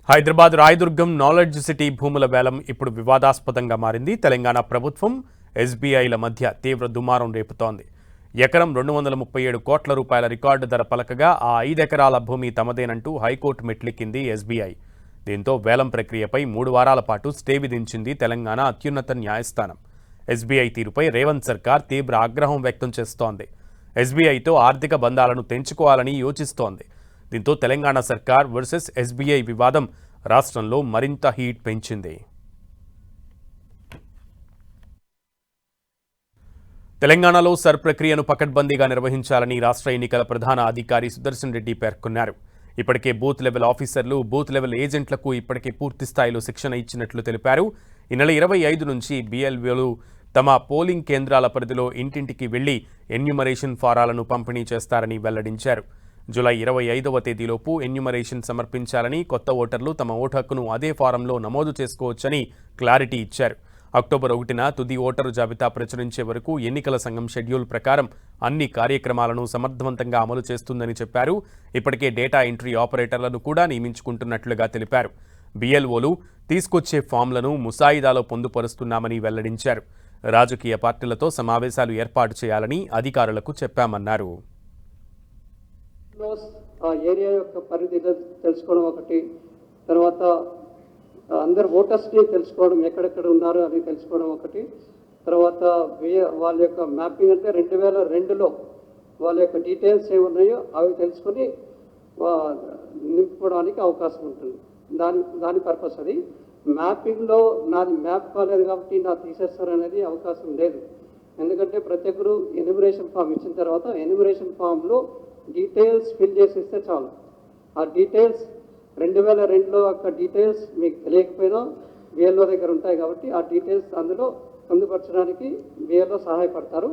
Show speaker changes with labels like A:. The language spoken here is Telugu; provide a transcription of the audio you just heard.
A: హైదరాబాద్ రాయదుర్గం నాలెడ్జ్ సిటీ భూముల వేలం ఇప్పుడు వివాదాస్పదంగా మారింది. తెలంగాణ ప్రభుత్వం ఎస్బీఐల మధ్య తీవ్ర దుమారం రేపుతోంది. ఎకరం 237 కోట్ల రూపాయల రికార్డు ధర పలకగా ఆ 5 ఎకరాల భూమి తమదేనంటూ హైకోర్టు మెట్లెక్కింది ఎస్బీఐ. దీంతో వేలం ప్రక్రియపై 3 వారాల పాటు స్టే విధించింది తెలంగాణ అత్యున్నత న్యాయస్థానం. ఎస్బీఐ తీరుపై రేవంత్ సర్కార్ తీవ్ర ఆగ్రహం వ్యక్తం చేస్తోంది. ఎస్బీఐతో ఆర్థిక బంధాలను తెంచుకోవాలని యోచిస్తోంది. దీంతో తెలంగాణ సర్కార్ వర్సెస్ ఎస్బీఐ వివాదం రాష్ట్రంలో మరింత హీట్ పెంచింది. తెలంగాణలో సర్ ప్రక్రియను పకడ్బందీగా నిర్వహించాలని రాష్ట్ర ఎన్నికల ప్రధాన అధికారి సుదర్శన్ రెడ్డి పేర్కొన్నారు. ఇప్పటికే బూత్ లెవెల్ ఆఫీసర్లు, బూత్ లెవెల్ ఏజెంట్లకు ఇప్పటికే పూర్తి స్థాయిలో శిక్షణ ఇచ్చినట్లు తెలిపారు. ఈ నెల 25 నుంచి బీఎల్ఓలు తమ పోలింగ్ కేంద్రాల పరిధిలో ఇంటింటికి వెళ్లి ఎన్యూమరేషన్ ఫారాలను పంపిణీ చేస్తారని వెల్లడించారు. జూలై 25వ తేదీలోపు ఎన్యూమరేషన్ సమర్పించాలని, కొత్త ఓటర్లు తమ ఓటు హక్కును అదే ఫారంలో నమోదు చేసుకోవచ్చని క్లారిటీ ఇచ్చారు. అక్టోబర్ 1న తుది ఓటరు జాబితా ప్రచురించే వరకు ఎన్నికల సంఘం షెడ్యూల్ ప్రకారం అన్ని కార్యక్రమాలను సమర్థవంతంగా అమలు చేస్తుందని చెప్పారు. ఇప్పటికే డేటా ఎంట్రీ ఆపరేటర్లను కూడా నియమించుకుంటున్నట్లుగా తెలిపారు. బీఎల్ఓలు తీసుకొచ్చే ఫామ్లను ముసాయిదాలో పొందుపరుస్తున్నామని వెల్లడించారు. రాజకీయ పార్టీలతో సమావేశాలు ఏర్పాటు చేయాలని అధికారులకు చెప్పామన్నారు.
B: ఆ ఏరియా యొక్క పరిధి తెలుసుకోవడం ఒకటి, తర్వాత అందరు ఓటర్స్ని తెలుసుకోవడం, ఎక్కడెక్కడ ఉన్నారు అది తెలుసుకోవడం ఒకటి, తర్వాత వాళ్ళ యొక్క మ్యాపింగ్ అంటే 2002లో వాళ్ళ యొక్క డీటెయిల్స్ ఏమున్నాయో అవి తెలుసుకొని నింపుకోవడానికి అవకాశం ఉంటుంది. దాని పర్పస్ అది. మ్యాపింగ్లో నాది మ్యాప్ కాలేదు కాబట్టి నా తీసేస్తారనేది అవకాశం లేదు. ఎందుకంటే ప్రతి ఒక్కరు ఎన్యూమరేషన్ ఫామ్ ఇచ్చిన తర్వాత ఎన్యూమరేషన్ ఫామ్లో డీటెయిల్స్ ఫిల్ చేసి ఇస్తే చాలు. ఆ డీటెయిల్స్ 2002లో యొక్క డీటెయిల్స్ మీకు తెలియకపోయినా బిఎల్ఓ దగ్గర ఉంటాయి కాబట్టి ఆ డీటెయిల్స్ అందులో పొందుపరచడానికి బిఎల్ఓ సహాయపడతారు.